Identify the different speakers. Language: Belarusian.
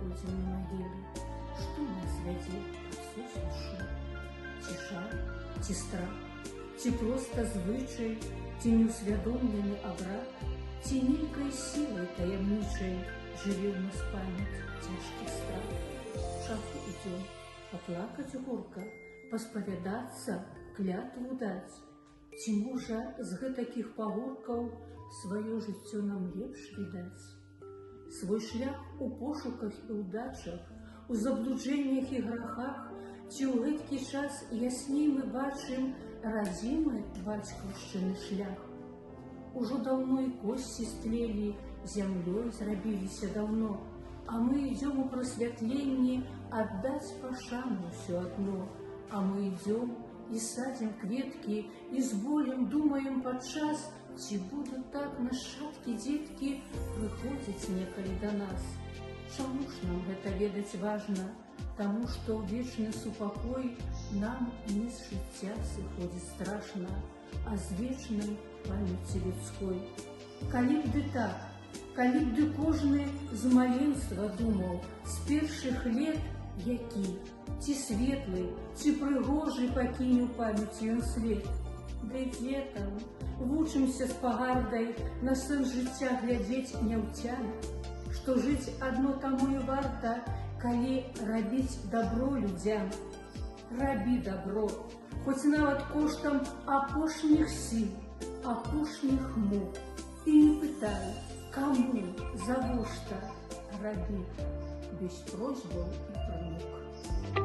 Speaker 1: прыходзім на магілы. Што нас вядзе пад сусвяшшу? Ці шар, ці страх, ці проста звычай, ці неусвядомлены абрад, ці нейкай сілай таямнічай жыве ў нас памяць цяжкі страх. Чаго ідём? Паплакаць горка, паспавядацца, клятву даць. Ці можа з гэтакіх пагоркаў сваё жыццё нам лепш відаць? Свой шлях у пошуках і ўдачах, у заблуджэннях і грахах, ці ў гэткі час ясней мы бачым радзімы бацькаўшчыны шлях? Ужо даўно і косці стлелі, зямлёй зрабіліся даўно, а мы ідём у прасвятленні аддаць пашану ўсё адно. А мы ідём і садзім кветкі, і з болем думаем падчас, ці будуць так нашчадкі дзеткі прыходзіць некалі да нас. Чаму ж нам гэта ведаць важна? Таму што вечны супакой нам не з жыцця сыходзіць страшна, а з вечнай памяці людской. Калі б ды так, калі б ды кожны з маленства думаў, з першых лет які, ці светлы, ці прыгожы пакіне ў памяці ён свет. Ды дзе там, вучымся з пагардай на сэнс жыцця глядзець няўцям, што жыць адно таму і варта, калі рабіць дабро людзям. Рабі дабро, хоць нават коштам апошніх сіл, апошніх мук. І не пытай, каму, завошта, рабі, без просьбаў і прымук.